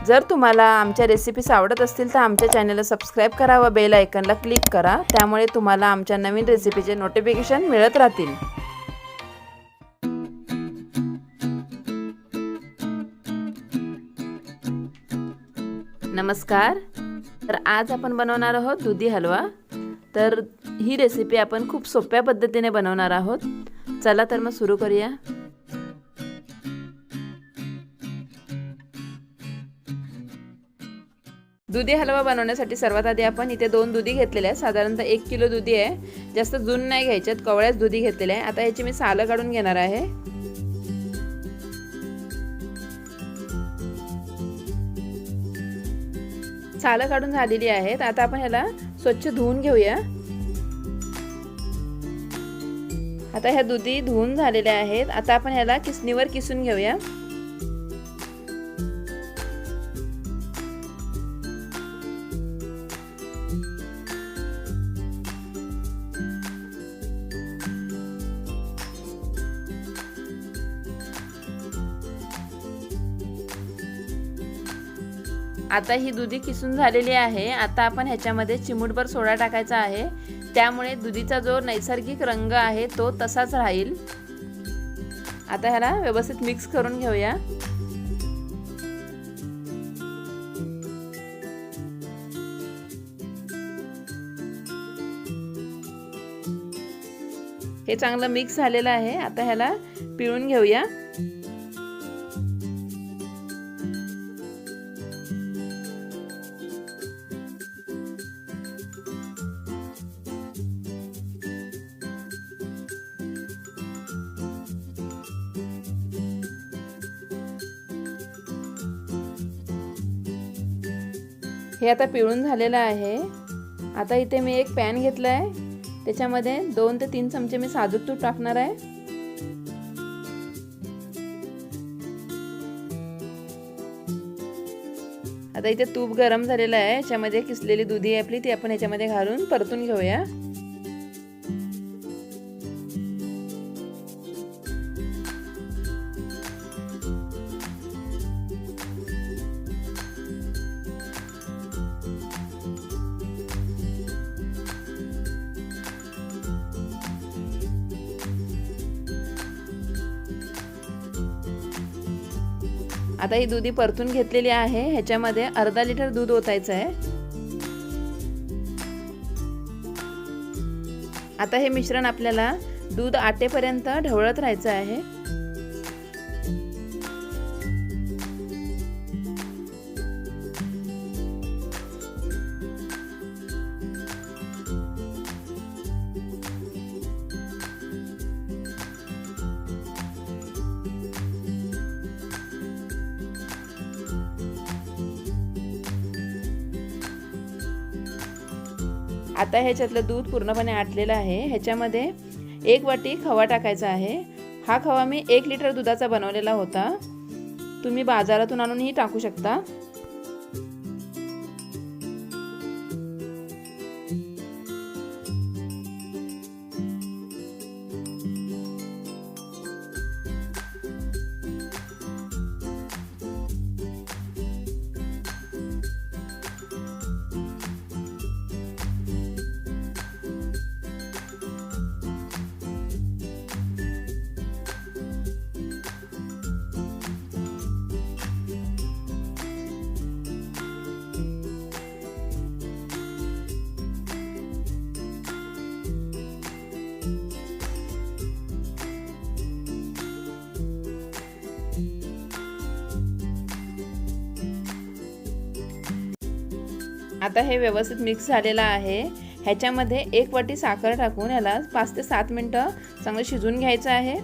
जर तुम्हाला आमच्या रेसिपीज आवडत असतील तर आमच्या चॅनलला सबस्क्राईब करा व बेल आयकॉनला क्लिक करा, त्यामुळे तुम्हाला आमच्या नवीन रेसिपीचे नोटिफिकेशन मिळत राहतील। नमस्कार, तर आज आपण बनवणार आहोत दुधी हलवा। तर ही रेसिपी आपण खूप सोप्या पद्धतीने बनवणार आहोत। चला तर मग सुरू करूया। दुधी हलवा बनवण्यासाठी सर्वात आधी आपण इथे 2 दुधी घेतलेले आहेत। साधारणतः 1 किलो दुधी आहे। जास्त जून नाही घ्यायच्यात, कवळ्याच दुधी घेतलेले आहे। आता याची मी सालं काढून घेणार आहे। सालं काढून झालेली आहेत। आता आपण ह्याला स्वच्छ धुवून घेऊया। आता ह्या दुधी धुवून झालेल्या आहेत। आता आपण ह्याला किसणीवर किसून घेऊया। आता ही दुधी किसून झालेली आहे। आता आपण ह्याच्यामध्ये चिमूटभर सोडा टाकायचा आहे, त्यामुळे दुधीचा जो नैसर्गिक रंग आहे तो तसाच राहील। आता ह्याला व्यवस्थित मिक्स करून घेऊया। हे चांगलं मिक्स झालेलं आहे। आता ह्याला पिळून घेऊया। हे आता पिळून झालेलं आहे। आता इथे मी एक पॅन घेतला आहे, त्याच्यामध्ये 2 ते 3 चमचे मी साजूक तूप टाकणार आहे। आता इथे तूप गरम झालेलं आहे, याच्यामध्ये किसलेली दुधी आपली ती आपण याच्यामध्ये घालून परतून घेऊया। आता ही दुधी परतून घेतलेली आहे। ह्याच्यामध्ये अर्धा लिटर दूध ओतायचं आहे। आता हे मिश्रण आपल्याला दूध आटेपर्यंत ढवळत राहायचं आहे। आता ह्याच्यातलं दूध पूर्णपणे आटलेलं आहे। ह्याच्यामध्ये 1 वाटी खवा टाकायचा आहे। हा खवा मी 1 लिटर दुधाचा बनवलेला होता, तुम्ही बाजारातून आणूनही टाकू शकता। आता हे व्यवस्थित मिक्स झालेलं आहे। ह्याच्यामध्ये 1 वाटी साखर टाकून याला 5 ते 7 मिनिटं चांगलं शिजवून घ्यायचं आहे।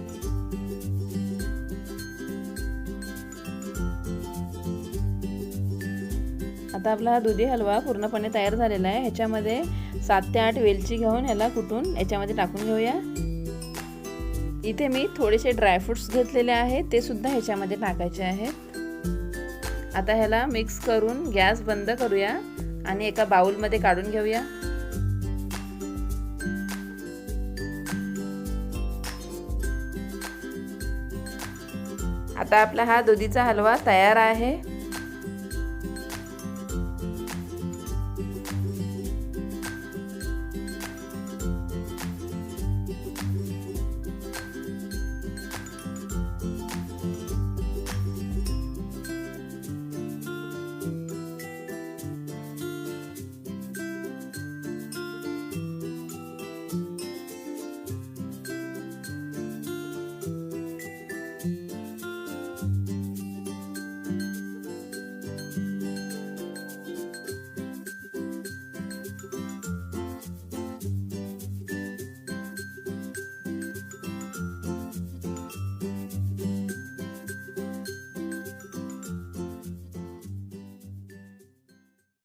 आता आपला हा दुधी हलवा पूर्णपणे तयार झालेला आहे। ह्याच्यामध्ये 7 ते 8 वेलची घेऊन याला कुटून याच्यामध्ये टाकून घेऊया। इथे मी थोडेसे ड्रायफ्रुट्स घेतलेले आहेत, ते सुद्धा ह्याच्यामध्ये टाकायचे आहेत। आता ह्याला मिक्स करून गॅस बंद करूया आणि एका बाउल मध्ये काढून घेऊया। आता आपला हा दुधीचा हलवा तयार आहे।